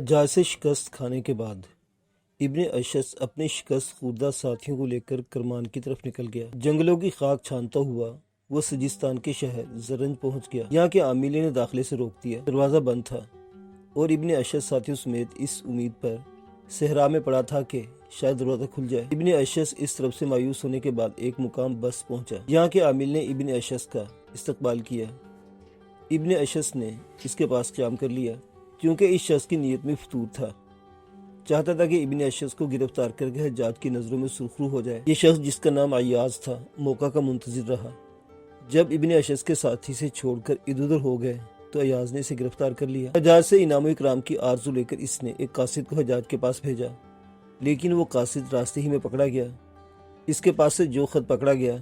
حجاج سے شکست کھانے کے بعد ابن اشعث اپنے شکست خوردہ ساتھیوں کو لے کر کرمان کی طرف نکل گیا۔ جنگلوں کی خاک چھانتا ہوا وہ سجستان کے شہر زرنج پہنچ گیا۔ یہاں کے عاملے نے داخلے سے روک دیا، دروازہ بند تھا اور ابن اشعث ساتھیوں سمیت اس امید پر صحرا میں پڑا تھا کہ شاید دروازہ کھل جائے۔ ابن اشعث اس طرف سے مایوس ہونے کے بعد ایک مقام بس پہنچا۔ یہاں کے عامل نے ابن اشعث کا استقبال کیا۔ ابن اشعث نے اس کے پاس قیام کر لیا کیونکہ اس شخص کی نیت میں فتور تھا۔ چاہتا تھا کہ ابن اشعث کو گرفتار کر کے حجاج کی نظروں میں سرخرو ہو جائے۔ یہ شخص جس کا نام عیاض تھا موقع کا منتظر رہا۔ جب ابن اشعث کے ساتھی سے چھوڑ کر ادھر ادھر ہو گئے تو عیاض نے اسے گرفتار کر لیا۔ حجاج سے انعام و اکرام کی آرزو لے کر اس نے ایک قاصد کو حجاج کے پاس بھیجا، لیکن وہ قاصد راستے ہی میں پکڑا گیا۔ اس کے پاس سے جو خط پکڑا گیا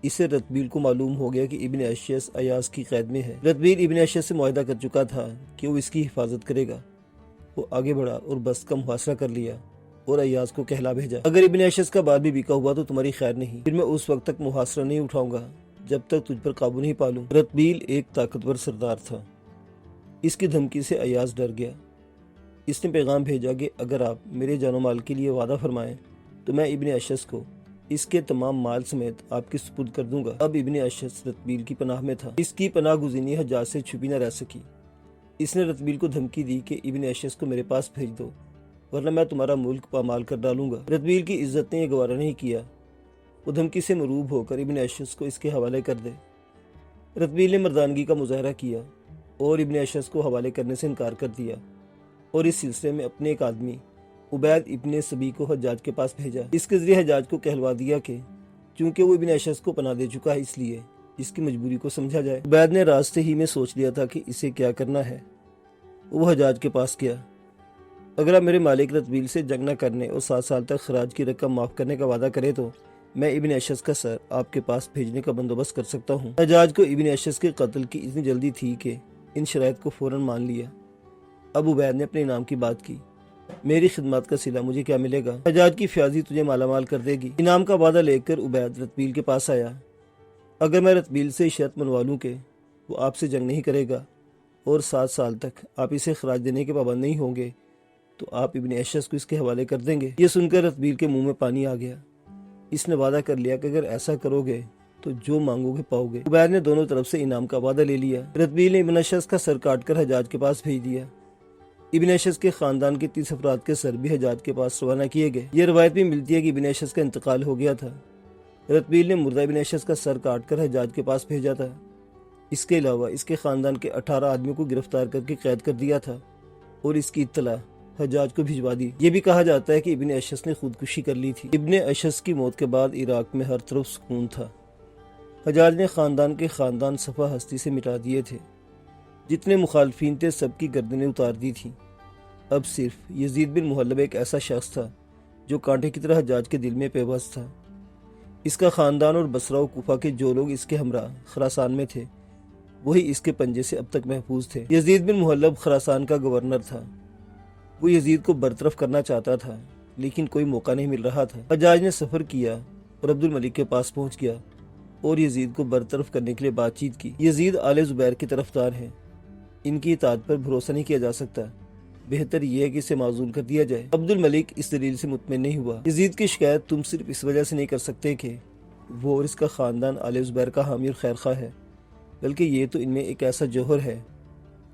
اسے رتبیل کو معلوم ہو گیا کہ ابن اشعث عیاض کی قید میں ہے۔ رتبیل ابن اشعث سے معاہدہ کر چکا تھا کہ وہ اس کی حفاظت کرے گا۔ وہ آگے بڑھا اور بس کا محاصرہ کر لیا اور عیاض کو کہلا بھیجا، اگر ابن اشعث کا بال بھی بکا ہوا تو تمہاری خیر نہیں، پھر میں اس وقت تک محاصرہ نہیں اٹھاؤں گا جب تک تجھ پر قابو نہیں پالوں۔ رتبیل ایک طاقتور سردار تھا، اس کی دھمکی سے عیاض ڈر گیا۔ اس نے پیغام بھیجا کہ اگر آپ میرے جان و مال کے لیے وعدہ فرمائیں تو میں ابن اشعث کو اس کے تمام مال سمیت آپ کی سپرد کر دوں گا۔ اب ابن اشعث رتبیل کی پناہ میں تھا، اس کی پناہ گزینی حجاج سے چھپی نہ رہ سکی۔ اس نے رتبیل کو دھمکی دی کہ ابن اشعث کو میرے پاس بھیج دو ورنہ میں تمہارا ملک پامال کر ڈالوں گا۔ رتبیل کی عزت نے یہ گوارا نہیں کیا، وہ دھمکی سے مروب ہو کر ابن اشعث کو اس کے حوالے کر دے۔ رتبیل نے مردانگی کا مظاہرہ کیا اور ابن اشعث کو حوالے کرنے سے انکار کر دیا اور اس سلسلے میں اپنے ایک آدمی عبید ابن سبی کو حجاج کے پاس بھیجا۔ اس کے ذریعے حجاج کو کہلوا دیا کہ چونکہ وہ ابن اشعث کو پناہ دے چکا ہے اس لیے اس کی مجبوری کو سمجھا جائے۔ عبید نے راستے ہی میں سوچ لیا تھا کہ اسے کیا کرنا ہے۔ وہ حجاج کے پاس گیا، اگر آپ میرے مالک رتبیل سے جنگ نہ کرنے اور 7 سال تک خراج کی رقم معاف کرنے کا وعدہ کرے تو میں ابن اشعث کا سر آپ کے پاس بھیجنے کا بندوبست کر سکتا ہوں۔ حجاج کو ابن اشعث کے قتل کی اتنی جلدی تھی کہ ان شرائط کو فوراً مان لیا۔ اب عبید نے اپنے انعام کی بات کی، میری خدمات کا صلہ مجھے کیا ملے گا؟ حجاج کی فیاضی تجھے مالا مال کر دے گی۔ انعام کا وعدہ لے کر عبید رتبیل کے پاس آیا۔ اگر میں رتبیل سے شرط منوا لوں کہ وہ آپ سے جنگ نہیں کرے گا اور 7 سال تک آپ اسے خراج دینے کے پابند نہیں ہوں گے تو آپ ابن اشعث کو اس کے حوالے کر دیں گے۔ یہ سن کر رتبیل کے منہ میں پانی آ گیا۔ اس نے وعدہ کر لیا کہ اگر ایسا کرو گے تو جو مانگو گے پاؤ گے۔ عبید نے دونوں طرف سے انعام کا وعدہ لے لیا۔ رتبیل نے ابن اشعث کا سر کاٹ کر حجاج کے پاس بھیج دیا۔ ابن اشعث کے خاندان کے 30 افراد کے سر بھی حجاج کے پاس روانہ کیے گئے۔ یہ روایت بھی ملتی ہے کہ ابن اشعث کا انتقال ہو گیا تھا۔ رتبیل نے مردہ ابن اشعث کا سر کاٹ کر حجاج کے پاس بھیجا تھا۔ اس کے علاوہ اس کے خاندان کے 18 آدمیوں کو گرفتار کر کے قید کر دیا تھا اور اس کی اطلاع حجاج کو بھجوا دی۔ یہ بھی کہا جاتا ہے کہ ابن اشعث نے خودکشی کر لی تھی۔ ابن اشعث کی موت کے بعد عراق میں ہر طرف سکون تھا۔ حجاج نے خاندان کے خاندان صفحہ ہستی سے مٹا دیے تھے، جتنے مخالفین تھے سب کی گردنیں اتار دی تھیں۔ اب صرف یزید بن محلب ایک ایسا شخص تھا جو کانٹے کی طرح حجاج کے دل میں پیوست تھا۔ اس کا خاندان اور بصرہ و کوفہ کے جو لوگ اس کے ہمراہ خراسان میں تھے وہی اس کے پنجے سے اب تک محفوظ تھے۔ یزید بن محلب خراسان کا گورنر تھا۔ وہ یزید کو برطرف کرنا چاہتا تھا لیکن کوئی موقع نہیں مل رہا تھا۔ حجاج نے سفر کیا اور عبد الملک کے پاس پہنچ گیا اور یزید کو برطرف کرنے کے لیے بات چیت کی۔ یزید آل زبیر کی طرفدار ہیں، ان کی اطاعت پر بھروسہ نہیں کیا جا سکتا، بہتر یہ ہے کہ اسے معزول کر دیا جائے۔ عبد الملک اس دلیل سے مطمئن نہیں ہوا۔ یزید کی شکایت تم صرف اس وجہ سے نہیں کر سکتے کہ وہ اور اس کا خاندان آل زبیر کا حامی اور خیر خواہ ہے، بلکہ یہ تو ان میں ایک ایسا جوہر ہے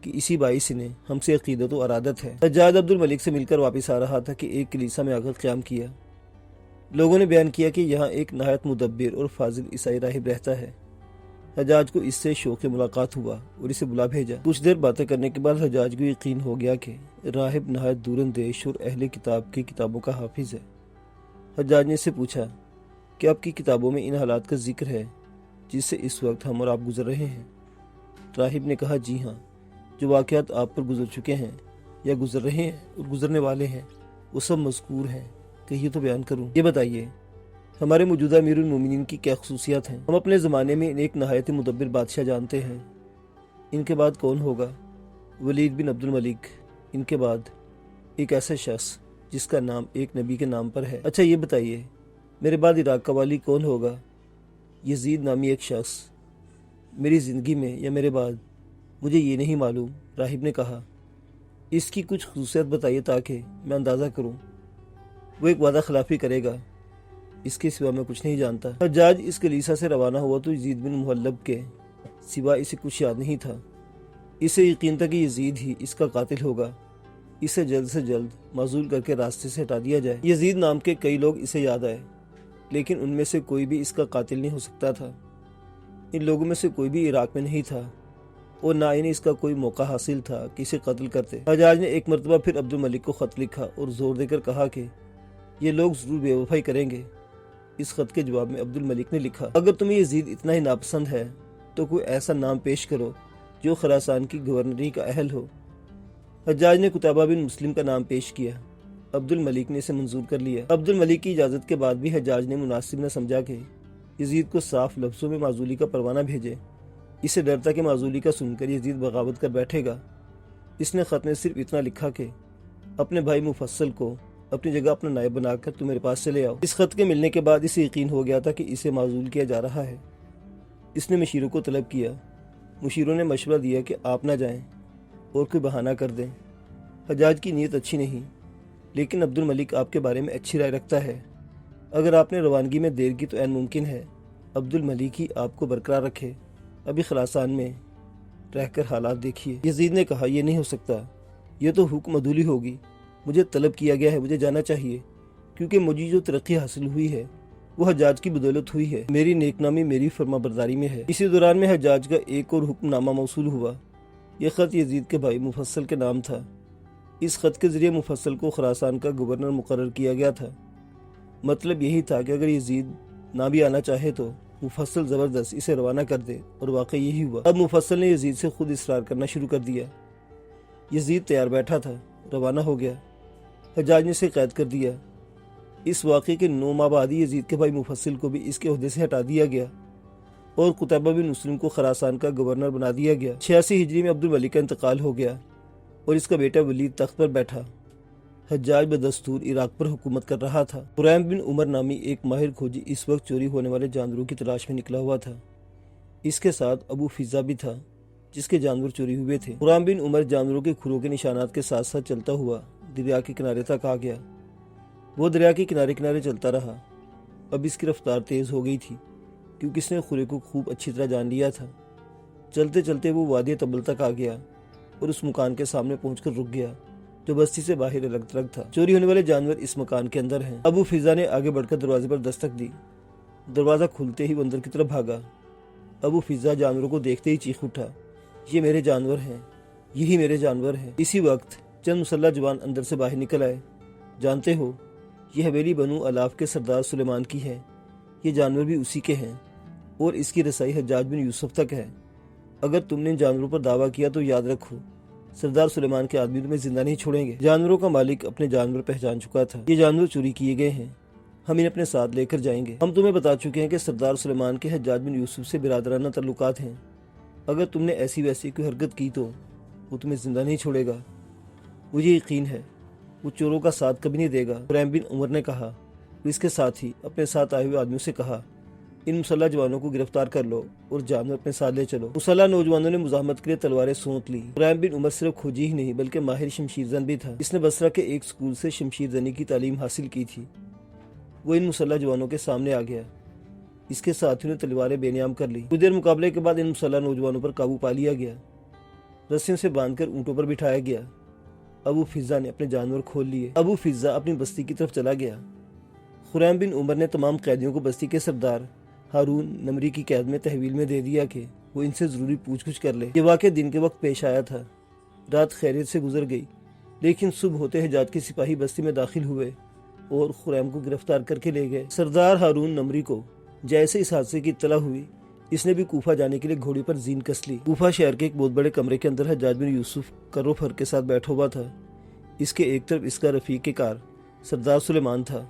کہ اسی باعث انہیں ہم سے عقیدت و ارادت ہے۔ حجاج عبد الملک سے مل کر واپس آ رہا تھا کہ ایک کلیسا میں آ کر قیام کیا۔ لوگوں نے بیان کیا کہ یہاں ایک نہایت مدبر اور فاضل عیسائی راہب رہتا ہے۔ حجاج کو اس سے شوق ملاقات ہوا اور اسے بلا بھیجا۔ کچھ دیر باتیں کرنے کے بعد حجاج کو یقین ہو گیا کہ راہب نہایت دور اندیش اور اہل کتاب کی کتابوں کا حافظ ہے۔ حجاج نے اس سے پوچھا کہ آپ کی کتابوں میں ان حالات کا ذکر ہے جس سے اس وقت ہم اور آپ گزر رہے ہیں؟ راہب نے کہا جی ہاں، جو واقعات آپ پر گزر چکے ہیں یا گزر رہے ہیں اور گزرنے والے ہیں وہ سب مذکور ہیں، کہیے تو بیان کروں۔ یہ بتائیے ہمارے موجودہ امیر المومنین کی کیا خصوصیات ہیں؟ ہم اپنے زمانے میں ایک نہایت مدبر بادشاہ جانتے ہیں، ان کے بعد کون ہوگا؟ ولید بن عبد الملک، ان کے بعد ایک ایسا شخص جس کا نام ایک نبی کے نام پر ہے۔ اچھا یہ بتائیے میرے بعد عراق کا والی کون ہوگا؟ یزید نامی ایک شخص۔ میری زندگی میں یا میرے بعد؟ مجھے یہ نہیں معلوم، راہب نے کہا۔ اس کی کچھ خصوصیت بتائیے تاکہ میں اندازہ کروں۔ وہ ایک وعدہ خلافی کرے گا، اس کے سوا میں کچھ نہیں جانتا۔ حجاج اس کلیسا سے روانہ ہوا تو یزید بن محلب کے سوا اسے کچھ یاد نہیں تھا۔ اسے یقین تھا کہ یزید ہی اس کا قاتل ہوگا، اسے جلد سے جلد معزول کر کے راستے سے ہٹا دیا جائے۔ یزید نام کے کئی لوگ اسے یاد آئے، لیکن ان میں سے کوئی بھی اس کا قاتل نہیں ہو سکتا تھا۔ ان لوگوں میں سے کوئی بھی عراق میں نہیں تھا اور نہ انہیں اس کا کوئی موقع حاصل تھا کہ اسے قتل کرتے۔ حجاج نے ایک مرتبہ پھر عبد الملک کو خط لکھا اور زور دے کر کہا کہ یہ لوگ ضرور بے وفائی کریں گے۔ اس خط کے جواب میں عبد الملک نے لکھا، اگر تمہیں یزید اتنا ہی ناپسند ہے تو کوئی ایسا نام پیش کرو جو خراسان کی گورنری کا اہل ہو۔ حجاج نے قتیبہ بن مسلم کا نام پیش کیا۔ عبد الملک نے اسے منظور کر لیا۔ عبد الملک کی اجازت کے بعد بھی حجاج نے مناسب نہ سمجھا کہ یزید کو صاف لفظوں میں معزولی کا پروانہ بھیجے۔ اسے ڈر تھا کہ معزولی کا سن کر یزید بغاوت کر بیٹھے گا۔ اس نے خط میں صرف اتنا لکھا کہ اپنے بھائی مفصل کو اپنی جگہ اپنا نائب بنا کر تم میرے پاس چلے آؤ۔ اس خط کے ملنے کے بعد اسے یقین ہو گیا تھا کہ اسے معزول کیا جا رہا ہے۔ اس نے مشیروں کو طلب کیا۔ مشیروں نے مشورہ دیا کہ آپ نہ جائیں اور کوئی بہانہ کر دیں۔ حجاج کی نیت اچھی نہیں، لیکن عبد الملک آپ کے بارے میں اچھی رائے رکھتا ہے۔ اگر آپ نے روانگی میں دیر کی تو عین ممکن ہے عبد الملک ہی آپ کو برقرار رکھے۔ ابھی خراسان میں رہ کر حالات دیکھیے۔ یزید نے کہا، یہ نہیں ہو سکتا، یہ تو حکم عدولی ہوگی۔ مجھے طلب کیا گیا ہے، مجھے جانا چاہیے، کیونکہ مجھے جو ترقی حاصل ہوئی ہے وہ حجاج کی بدولت ہوئی ہے۔ میری نیک نامی میری فرما برداری میں ہے۔ اسی دوران میں حجاج کا ایک اور حکم نامہ موصول ہوا۔ یہ خط یزید کے بھائی مفصل کے نام تھا۔ اس خط کے ذریعے مفصل کو خراسان کا گورنر مقرر کیا گیا تھا۔ مطلب یہی تھا کہ اگر یزید نہ بھی آنا چاہے تو مفصل زبردست اسے روانہ کر دے، اور واقعی یہی ہوا۔ اب مفصل نے یزید سے خود اصرار کرنا شروع کر دیا۔ یزید تیار بیٹھا تھا، روانہ ہو گیا۔ حجاج نے اسے قید کر دیا۔ اس واقعے کے 9 ماہ بعد یزید کے بھائی مفصل کو بھی اس کے عہدے سے ہٹا دیا گیا اور قتیبہ بن مسلم کو خراسان کا گورنر بنا دیا گیا۔ 86 ہجری میں عبد الملک کا انتقال ہو گیا اور اس کا بیٹا ولید تخت پر بیٹھا۔ حجاج بدستور عراق پر حکومت کر رہا تھا۔ خریم بن عمر نامی ایک ماہر کھوجی اس وقت چوری ہونے والے جانوروں کی تلاش میں نکلا ہوا تھا۔ اس کے ساتھ ابو فضا بھی تھا جس کے جانور چوری ہوئے تھے۔ خریم بن عمر جانوروں کے کھروں کے نشانات کے ساتھ ساتھ چلتا ہوا دریا کے کنارے تک آ گیا۔ وہ دریا کے کنارے کنارے چلتا رہا۔ اب اس کی رفتار تیز ہو گئی تھی کیونکہ اس نے خرے کو خوب اچھی طرح جان لیا تھا۔ چلتے چلتے وہ وادی تبل تک آ گیا اور اس مکان کے سامنے پہنچ کر رک گیا جو بستی سے باہر الگ تھلگ تھا۔ چوری ہونے والے جانور اس مکان کے اندر ہیں۔ ابو فضا نے آگے بڑھ کر دروازے پر دستک دی۔ دروازہ کھلتے ہی وہ اندر کی طرف بھاگا۔ ابو فضا جانوروں کو دیکھتے ہی چیخ اٹھا، یہ میرے جانور ہیں، یہی میرے جانور ہیں۔ اسی وقت چند مسلح جوان اندر سے باہر نکل آئے۔ جانتے ہو، یہ حویلی بنو الاف کے سردار سلیمان کی ہے، یہ جانور بھی اسی کے ہیں اور اس کی رسائی حجاج بن یوسف تک ہے۔ اگر تم نے جانوروں پر دعویٰ کیا تو یاد رکھو سردار سلیمان کے آدمی تمہیں زندہ نہیں چھوڑیں گے۔ جانوروں کا مالک اپنے جانور پہچان چکا تھا۔ یہ جانور چوری کیے گئے ہیں، ہم انہیں اپنے ساتھ لے کر جائیں گے۔ ہم تمہیں بتا چکے ہیں کہ سردار سلیمان کے حجاج بن یوسف سے برادرانہ تعلقات ہیں۔ اگر تم نے ایسی ویسی کوئی حرکت کی تو وہ تمہیں زندہ نہیں چھوڑے گا۔ مجھے یقین ہے وہ چوروں کا ساتھ کبھی نہیں دے گا۔ خریم بن عمر نے کہا اور اس کے ساتھ ہی اپنے ساتھ آئے ہوئے آدمیوں سے کہا، ان مسلح جوانوں کو گرفتار کر لو اور جانور اپنے ساتھ لے چلو۔ مسلح نوجوانوں نے مزاحمت کے لیے تلواریں سونت لی۔ خریم بن عمر صرف کھوجی ہی نہیں بلکہ ماہر شمشیر زن بھی تھا۔ اس نے بصرہ کے ایک سکول سے شمشیر زنی کی تعلیم حاصل کی تھی۔ وہ ان مسلح جوانوں کے سامنے آ گیا۔ اس کے ساتھیوں نے تلواریں بے نیام کر لی۔ کچھ دیر مقابلے کے بعد ان مسلح نوجوانوں پر قابو پا لیا گیا، رسیوں سے باندھ کر اونٹوں پر بٹھایا گیا۔ ابو فضا نے اپنے جانور کھول لیے۔ ابو فضا اپنی بستی کی طرف چلا گیا۔ خریم بن عمر نے تمام قیدیوں کو بستی کے سردار ہارون نمری کی قید میں تحویل میں دے دیا کہ وہ ان سے ضروری پوچھ گچھ کر لے۔ یہ واقعہ دن کے وقت پیش آیا تھا۔ رات خیریت سے گزر گئی، لیکن صبح ہوتے حجاج کے سپاہی بستی میں داخل ہوئے اور خریم کو گرفتار کر کے لے گئے۔ سردار ہارون نمری کو جیسے اس حادثے کی اطلاع ہوئی، اس نے بھی کوفہ جانے کے لیے گھوڑے پر زین کس لی۔ کوفہ شہر کے ایک بہت بڑے کمرے کے اندر حجاج بن یوسف کرو فر کے ساتھ بیٹھا ہوا تھا۔ اس کے ایک طرف اس کا رفیق کار سردار سلیمان تھا،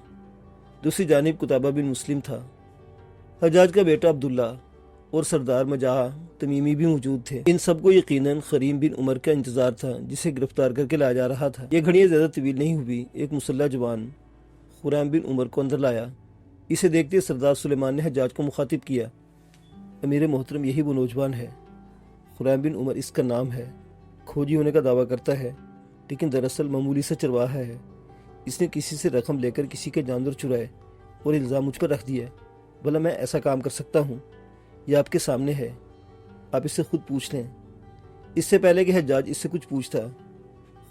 دوسری جانب قتیبہ بن مسلم تھا۔ حجاج کا بیٹا عبداللہ اور سردار مجاح تمیمی بھی موجود تھے۔ ان سب کو یقیناً خریم بن عمر کا انتظار تھا جسے گرفتار کر کے لایا جا رہا تھا۔ یہ گھڑیاں زیادہ طویل نہیں ہوئی، ایک مسلح جوان خریم بن عمر کو اندر لایا۔ اسے دیکھتے سردار سلیمان نے حجاج کو مخاطب کیا، امیر محترم یہی وہ نوجوان ہے، خریم بن عمر اس کا نام ہے، کھوجی ہونے کا دعویٰ کرتا ہے، لیکن دراصل معمولی سا چرواہا ہے۔ اس نے کسی سے رقم لے کر کسی کے جانور چرائے اور الزام مجھ پر رکھ دیا۔ بھلا میں ایسا کام کر سکتا ہوں؟ یہ آپ کے سامنے ہے، آپ اس سے خود پوچھ لیں۔ اس سے پہلے کہ حجاج اس سے کچھ پوچھتا،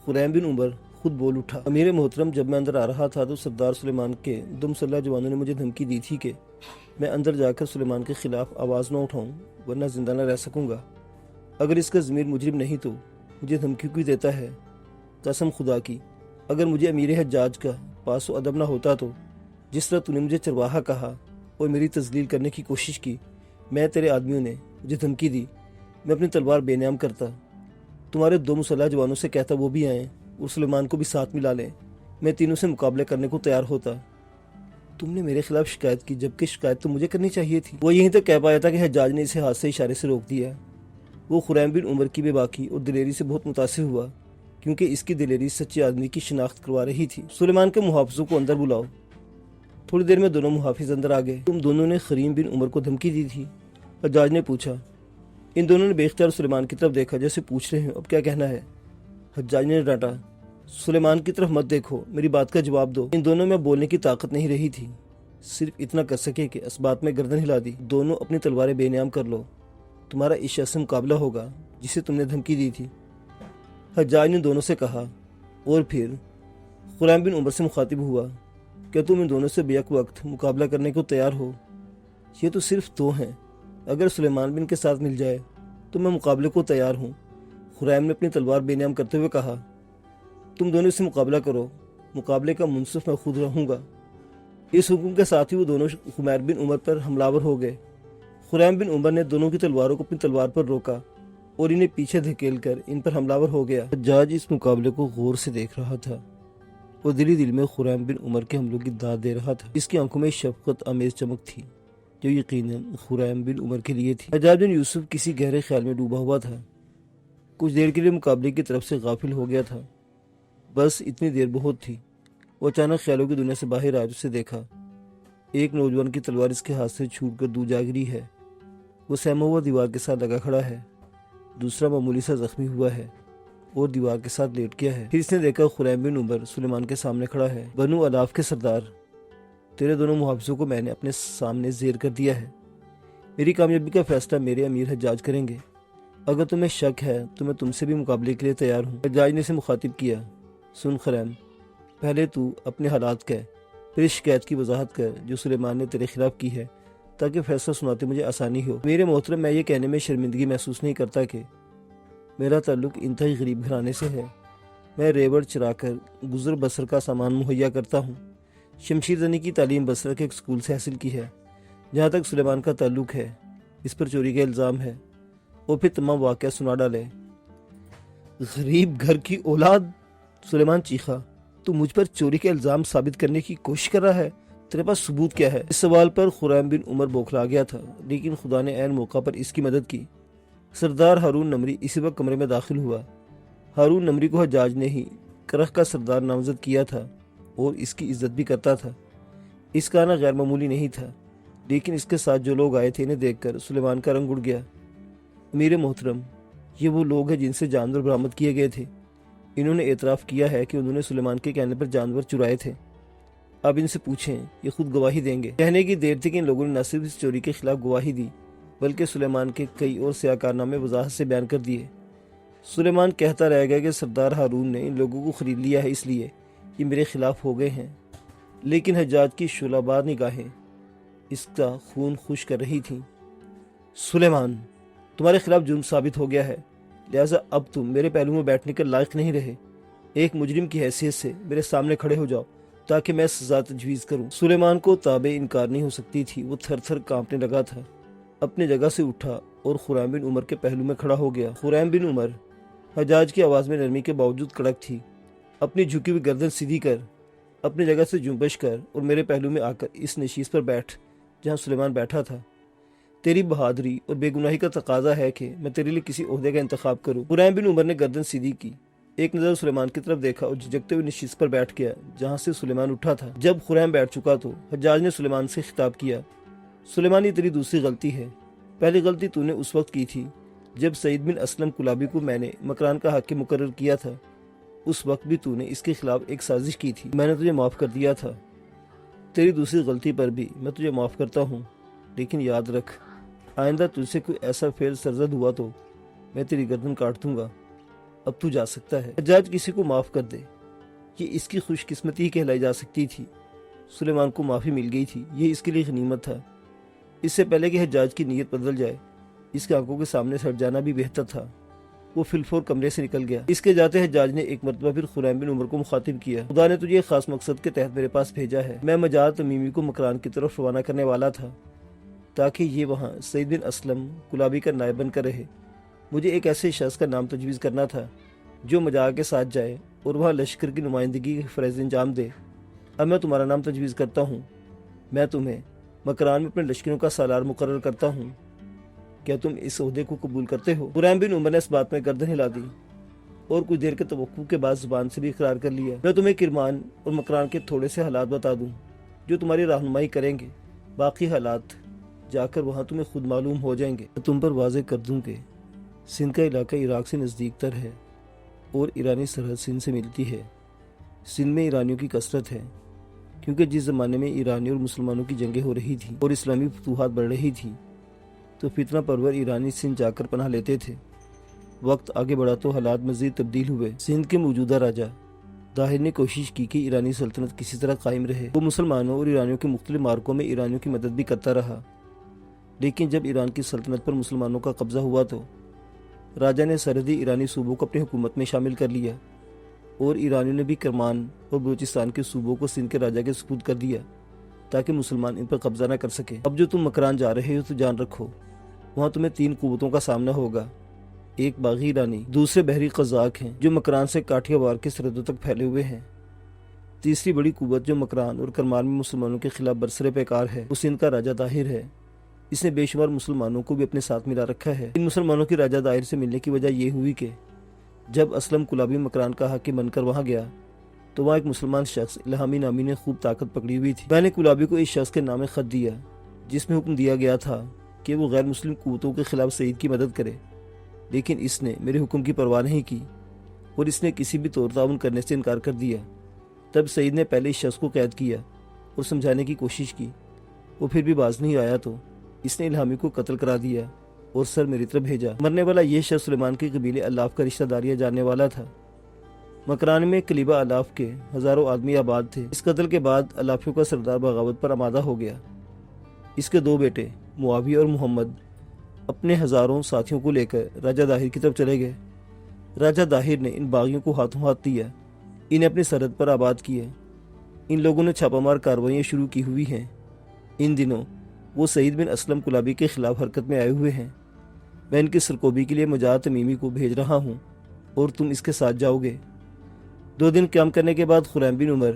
خریم بن عمر خود بول اٹھا، امیر محترم، جب میں اندر آ رہا تھا تو سردار سلیمان کے 2 مسلح جوانوں نے مجھے دھمکی دی تھی کہ میں اندر جا کر سلیمان کے خلاف آواز نہ اٹھاؤں ورنہ زندہ نہ رہ سکوں گا۔ اگر اس کا ضمیر مجرم نہیں تو مجھے دھمکی کیوں دیتا ہے؟ قسم خدا کی، اگر مجھے امیر حجاج کا پاس و ادب نہ ہوتا تو جس طرح تو نے مجھے چرواہا کہا اور میری تذلیل کرنے کی کوشش کی، میں تیرے آدمیوں نے مجھے دھمکی دی، میں اپنی تلوار بے نام کرتا، تمہارے 2 مسلح جوانوں سے کہتا وہ بھی آئیں اور سلیمان کو بھی ساتھ ملا لیں، میں تینوں سے مقابلہ کرنے کو تیار ہوتا۔ تم نے میرے خلاف شکایت کی جبکہ شکایت تو مجھے کرنی چاہیے تھی۔ وہ یہیں تک کہہ پایا تھا کہ حجاج نے اسے ہاتھ سے اشارے سے روک دیا۔ وہ خریم بن عمر کی بے باکی اور دلیری سے بہت متاثر ہوا کیونکہ اس کی دلیری سچے آدمی کی شناخت کروا رہی تھی۔ سلیمان کے محافظوں کو اندر بلاؤ۔ تھوڑی دیر میں دونوں محافظ اندر آ گئے۔ تم دونوں نے خریم بن عمر کو دھمکی دی تھی؟ حجاج نے پوچھا۔ ان دونوں نے بے اختیار سلیمان کی طرف دیکھا جیسے پوچھ رہے ہیں اب کیا کہنا ہے۔ حجاج نے ڈانٹا، سلیمان کی طرف مت دیکھو، میری بات کا جواب دو۔ ان دونوں میں بولنے کی طاقت نہیں رہی تھی، صرف اتنا کر سکے کہ اس بات میں گردن ہلا دی۔ دونوں اپنی تلواریں بے نیام کر لو، تمہارا اس شخص سے مقابلہ ہوگا جسے تم نے دھمکی دی تھی۔ حجاج نے دونوں سے کہا اور پھر خریم بن عمر سے مخاطب ہوا، کیا تم ان دونوں سے بیک وقت مقابلہ کرنے کو تیار ہو؟ یہ تو صرف 2 ہیں، اگر سلیمان بن کے ساتھ مل جائے تو میں مقابلے کو تیار ہوں۔ خریم نے اپنی تلوار بے نیام کرتے ہوئے کہا، تم دونوں سے مقابلہ کرو، مقابلے کا منصف میں خود رہوں گا۔ اس حکم کے ساتھ ہی وہ دونوں خمیر بن عمر پر حملہ ہو گئے۔ خریم بن عمر نے دونوں کی تلواروں کو اپنی تلوار پر روکا اور انہیں پیچھے دھکیل کر ان پر حملہ ہو گیا۔ حجاج اس مقابلے کو غور سے دیکھ رہا تھا اور دل میں خریم بن عمر کے حملوں کی داد دے رہا تھا۔ اس کی آنکھوں میں شفقت آمیز چمک تھی جو یقیناً خریم بن عمر کے لیے تھی۔ حجاج بن یوسف کسی گہرے خیال میں ڈوبا ہوا تھا، کچھ دیر کے لیے مقابلے کی طرف سے غافل ہو گیا تھا، بس اتنی دیر بہت تھی۔ وہ اچانک خیالوں کی دنیا سے باہر آیا، اسے دیکھا ایک نوجوان کی تلوار اس کے ہاتھ سے چھوٹ کر دور جا گری ہے۔ وہ سہما ہوا دیوار کے ساتھ لگا کھڑا ہے، دوسرا معمولی سا زخمی ہوا ہے اور دیوار کے ساتھ لیٹ گیا ہے۔ پھر اس نے دیکھا خریم بن عمر سلیمان کے سامنے کھڑا ہے۔ بنو الاف کے سردار، تیرے دونوں محافظوں کو میں نے اپنے سامنے زیر کر دیا ہے، میری کامیابی کا فیصلہ میرے امیر حجاج کریں گے، اگر تمہیں شک ہے تو میں تم سے بھی مقابلے کے لیے تیار ہوں۔ حجاج نے اسے مخاطب کیا، سن خریم، پہلے تو اپنے حالات کہہ، پھر اس شکایت کی وضاحت کر جو سلیمان نے تیرے خلاف کی ہے تاکہ فیصلہ سناتے مجھے آسانی ہو۔ میرے محترم، میں یہ کہنے میں شرمندگی محسوس نہیں کرتا کہ میرا تعلق انتہائی غریب گھرانے سے ہے۔ میں ریوڑ چرا کر گزر بسر کا سامان مہیا کرتا ہوں۔ شمشیر زنی کی تعلیم بصرہ کے ایک اسکول سے حاصل کی ہے۔ جہاں تک سلیمان کا تعلق ہے، اس پر چوری کا الزام ہے۔ وہ پھر تمام واقعہ سنا ڈالے۔ غریب گھر کی اولاد، سلیمان چیخا، تو مجھ پر چوری کا الزام ثابت کرنے کی کوشش کر رہا ہے؟ تیرے پاس ثبوت کیا ہے؟ اس سوال پر خریم بن عمر بوکھلا گیا تھا، لیکن خدا نے عین موقع پر اس کی مدد کی۔ سردار ہارون نمری اسی وقت کمرے میں داخل ہوا۔ ہارون نمری کو حجاج نے ہی کرخ کا سردار نامزد کیا تھا اور اس کی عزت بھی کرتا تھا۔ اس کا آنا غیر معمولی نہیں تھا، لیکن اس کے ساتھ جو لوگ آئے تھے انہیں دیکھ کر سلیمان کا رنگ اڑ گیا۔ امیر محترم، یہ وہ لوگ ہیں جن سے جانور برآمد کیے گئے تھے۔ انہوں نے اعتراف کیا ہے کہ انہوں نے سلیمان کے کہنے پر جانور چرائے تھے۔ اب ان سے پوچھیں، یہ خود گواہی دیں گے۔ کہنے کی دیر تھی کہ ان لوگوں نے نہ صرف اس چوری کے خلاف گواہی دی بلکہ سلیمان کے کئی اور سیاہ کارنامے وضاحت سے بیان کر دیے۔ سلیمان کہتا رہ گیا کہ سردار ہارون نے ان لوگوں کو خرید لیا ہے، اس لیے یہ میرے خلاف ہو گئے ہیں، لیکن حجاج کی شعلہ بار نگاہیں اس کا خون خوش کر رہی تھیں۔ سلیمان، تمہارے خلاف جرم ثابت ہو گیا ہے، لہٰذا اب تم میرے پہلو میں بیٹھنے کے لائق نہیں رہے۔ ایک مجرم کی حیثیت سے میرے سامنے کھڑے ہو جاؤ تاکہ میں سزا تجویز کروں۔ سلیمان کو تابع انکار نہیں ہو سکتی تھی، وہ تھر تھر کانپنے لگا تھا، اپنی جگہ سے اٹھا اور خریم بن عمر کے پہلو میں کھڑا ہو گیا۔ خریم بن عمر، حجاج کی آواز میں نرمی کے باوجود کڑک تھی، اپنی جھکی ہوئی گردن سیدھی کر، اپنی جگہ سے جنبش کر اور میرے پہلو میں آ کر اس نشیز پر بیٹھ جہاں سلیمان بیٹھا تھا۔ تیری بہادری اور بے گناہی کا تقاضا ہے کہ میں تیرے لیے کسی عہدے کا انتخاب کروں۔ خریم بن عمر نے گردن سیدھی کی، ایک نظر سلیمان کی طرف دیکھا اور جھجکتے ہوئے نشیز پر بیٹھ گیا جہاں سے سلیمان اٹھا تھا۔ جب خریم بیٹھ چکا تو حجاج نے سلیمان سے خطاب کیا، سلیمان، یہ تیری دوسری غلطی ہے۔ پہلی غلطی تو نے اس وقت کی تھی جب سعید بن اسلم کلابی کو میں نے مکران کا حاکم مقرر کیا تھا۔ اس وقت بھی تو نے اس کے خلاف ایک سازش کی تھی، میں نے تجھے معاف کر دیا تھا۔ تیری دوسری غلطی پر بھی میں تجھے معاف کرتا ہوں، لیکن یاد رکھ آئندہ تجھ سے کوئی ایسا فعل سرزد ہوا تو میں تیری گردن کاٹ دوں گا۔ اب تو جا سکتا ہے۔ حجاج کسی کو معاف کر دے، یہ اس کی خوش قسمتی ہی کہلائی جا سکتی تھی۔ سلیمان کو معافی مل گئی تھی، یہ اس کے لیے غنیمت تھا۔ اس سے پہلے کہ حجاج کی نیت بدل جائے، اس کے آنکھوں کے سامنے سے ہٹ جانا بھی بہتر تھا۔ وہ فی الفور کمرے سے نکل گیا۔ اس کے جاتے حجاج نے ایک مرتبہ پھر خریم بن عمر کو مخاطب کیا، خدا نے تجھے ایک خاص مقصد کے تحت میرے پاس بھیجا ہے۔ میں مجاعد تمیمی کو مکران کی طرف روانہ کرنے والا تھا تاکہ یہ وہاں سعید بن اسلم کلابی کا نائب بن کر رہے۔ مجھے ایک ایسے شخص کا نام تجویز کرنا تھا جو مجاعد کے ساتھ جائے اور وہاں لشکر کی نمائندگی کے فرائض انجام دے۔ اب میں تمہارا نام تجویز کرتا ہوں، میں تمہیں مکران میں اپنے لشکروں کا سالار مقرر کرتا ہوں، کیا تم اس عہدے کو قبول کرتے ہو؟ خریم بن عمر نے اس بات میں گردن ہلا دی اور کچھ دیر کے توقع کے بعد زبان سے بھی اقرار کر لیا۔ میں تمہیں کرمان اور مکران کے تھوڑے سے حالات بتا دوں جو تمہاری رہنمائی کریں گے، باقی حالات جا کر وہاں تمہیں خود معلوم ہو جائیں گے۔ میں تم پر واضح کر دوں کہ سندھ کا علاقہ عراق سے نزدیک تر ہے اور ایرانی سرحد سندھ سے ملتی ہے۔ سندھ میں ایرانیوں کی کثرت ہے کیونکہ جس زمانے میں ایرانی اور مسلمانوں کی جنگیں ہو رہی تھیں اور اسلامی فتوحات بڑھ رہی تھیں تو فتنہ پرور ایرانی سندھ جا کر پناہ لیتے تھے۔ وقت آگے بڑھا تو حالات مزید تبدیل ہوئے۔ سندھ کے موجودہ راجہ داہر نے کوشش کی کہ ایرانی سلطنت کسی طرح قائم رہے۔ وہ مسلمانوں اور ایرانیوں کے مختلف مارکوں میں ایرانیوں کی مدد بھی کرتا رہا، لیکن جب ایران کی سلطنت پر مسلمانوں کا قبضہ ہوا تو راجہ نے سرحدی ایرانی صوبوں کو اپنی حکومت میں شامل کر لیا اور ایرانیوں نے بھی کرمان اور بلوچستان کے صوبوں کو سندھ کے راجہ کے سپرد کر دیا تاکہ مسلمان ان پر قبضہ نہ کر سکے۔ اب جو تم مکران جا رہے ہو تو جان رکھو وہاں تمہیں 3 قوتوں کا سامنا ہوگا۔ ایک باغی ایرانی، دوسرے بحری قزاق ہیں جو مکران سے کاٹھیا وار کے سرحدوں تک پھیلے ہوئے ہیں، تیسری بڑی قوت جو مکران اور کرمان میں مسلمانوں کے خلاف برسر پیکار ہے وہ سندھ کا راجہ داہر ہے۔ اس نے بے شمار مسلمانوں کو بھی اپنے ساتھ ملا رکھا ہے۔ ان مسلمانوں کی راجہ داہر سے ملنے کی وجہ یہ ہوئی کہ جب اسلم کلابی مکران کا حاکم بن کر وہاں گیا تو وہاں ایک مسلمان شخص الہامی نامی نے خوب طاقت پکڑی ہوئی تھی۔ میں نے کلابی کو اس شخص کے نام خط دیا جس میں حکم دیا گیا تھا کہ وہ غیر مسلم قوتوں کے خلاف سعید کی مدد کرے، لیکن اس نے میرے حکم کی پرواہ نہیں کی اور اس نے کسی بھی طور تعاون کرنے سے انکار کر دیا۔ تب سعید نے پہلے اس شخص کو قید کیا اور سمجھانے کی کوشش کی، وہ پھر بھی باز نہیں آیا تو اس نے الہامی کو قتل کرا دیا اور سر میری طرف بھیجا۔ مرنے والا یہ شخص سلیمان کے قبیلے الاف کا رشتہ داریاں جاننے والا تھا۔ مکران میں قلیبہ الاف کے ہزاروں آدمی آباد تھے۔ اس قتل کے بعد الافیوں کا سردار بغاوت پر آمادہ ہو گیا۔ اس کے 2 بیٹے معاویہ اور محمد اپنے ہزاروں ساتھیوں کو لے کر راجہ داہر کی طرف چلے گئے۔ راجہ داہر نے ان باغیوں کو ہاتھوں ہاتھ دیا، انہیں اپنی سرحد پر آباد کیا۔ ان لوگوں نے چھاپہ مار کارروائیاں شروع کی ہوئی ہیں۔ ان دنوں وہ سعید بن اسلم کلابی کے خلاف حرکت میں آئے ہوئے ہیں۔ میں ان کی سرکوبی کے لیے مجاعد تمیمی کو بھیج رہا ہوں اور تم اس کے ساتھ جاؤ گے۔ 2 دن قیام کرنے کے بعد خریم بن عمر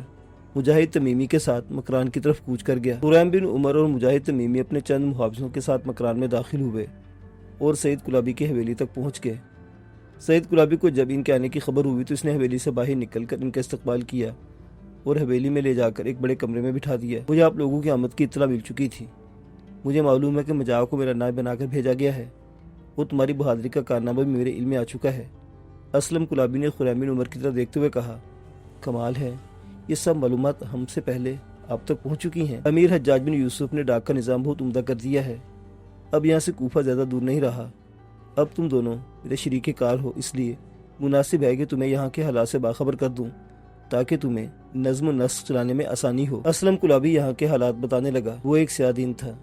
مجاہد تمیمی کے ساتھ مکران کی طرف کوچ کر گیا۔ خریم بن عمر اور مجاہد تمیمی اپنے چند محافظوں کے ساتھ مکران میں داخل ہوئے اور سعید کلابی کی حویلی تک پہنچ گئے۔ سعید کلابی کو جب ان کے آنے کی خبر ہوئی تو اس نے حویلی سے باہر نکل کر ان کا استقبال کیا اور حویلی میں لے جا کر ایک بڑے کمرے میں بٹھا دیا۔ مجھے آپ لوگوں کی آمد کی اطلاع مل چکی تھی۔ مجھے معلوم ہے کہ مجاعد کو میرا نائب بنا کر بھیجا گیا ہے اور تمہاری بہادری کا کارنامہ بھی میرے علم میں آ چکا ہے۔ اسلم کلابی نے خریم بن عمر کی طرف دیکھتے ہوئے کہا، کمال ہے، یہ سب معلومات ہم سے پہلے آپ تک پہنچ چکی ہیں۔ امیر حجاج بن یوسف نے ڈاک کا نظام بہت عمدہ کر دیا ہے۔ اب یہاں سے کوفہ زیادہ دور نہیں رہا۔ اب تم دونوں میرے شریک کار ہو، اس لیے مناسب ہے کہ تمہیں یہاں کے حالات سے باخبر کر دوں تاکہ تمہیں نظم و نسق چلانے میں آسانی ہو۔ اسلم کلابی یہاں کے حالات بتانے لگا۔ وہ ایک سیاہ دن تھا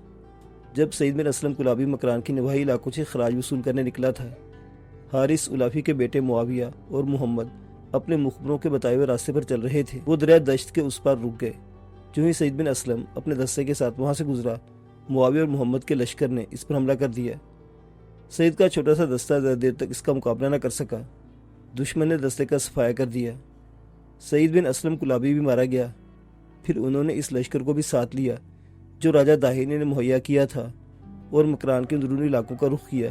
جب سعید بن اسلم کلابی مکران کی نواحی علاقوں سے خراج وصول کرنے نکلا تھا۔ حارث الافی کے بیٹے معاویہ اور محمد اپنے مخبروں کے بتائے ہوئے راستے پر چل رہے تھے۔ وہ دریائے دشت کے اس پار رک گئے۔ جو ہی سعید بن اسلم اپنے دستے کے ساتھ وہاں سے گزرا، معاویہ اور محمد کے لشکر نے اس پر حملہ کر دیا۔ سعید کا چھوٹا سا دستہ زیادہ دیر تک اس کا مقابلہ نہ کر سکا۔ دشمن نے دستے کا صفایا کر دیا۔ سعید بن اسلم کلابی بھی مارا گیا۔ پھر انہوں نے اس لشکر کو بھی ساتھ لیا جو راجہ داہر نے مہیا کیا تھا اور مکران کے اندرونی علاقوں کا رخ کیا۔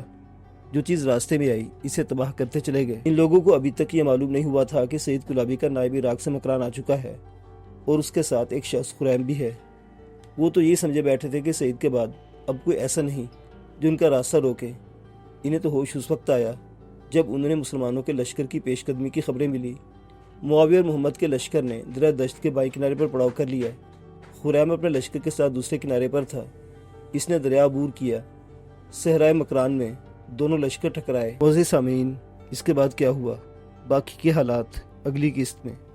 جو چیز راستے میں آئی اسے تباہ کرتے چلے گئے۔ ان لوگوں کو ابھی تک یہ معلوم نہیں ہوا تھا کہ سعید کلابی کا نائب عراق سے مکران آ چکا ہے اور اس کے ساتھ ایک شخص خریم بھی ہے۔ وہ تو یہ سمجھے بیٹھے تھے کہ سعید کے بعد اب کوئی ایسا نہیں جو ان کا راستہ روکے۔ انہیں تو ہوش اس وقت آیا جب انہوں نے مسلمانوں کے لشکر کی پیش قدمی کی خبریں ملی معاویہ اور محمد کے لشکر نے دریا دشت کے بائیں کنارے پر پڑاؤ کر لیا ہے۔ خریم اپنے لشکر کے ساتھ دوسرے کنارے پر تھا۔ اس نے دریا عبور کیا۔ صحرائے مکران میں دونوں لشکر ٹکرائے۔ موزے سامعین، اس کے بعد کیا ہوا؟ باقی کے حالات اگلی قسط میں۔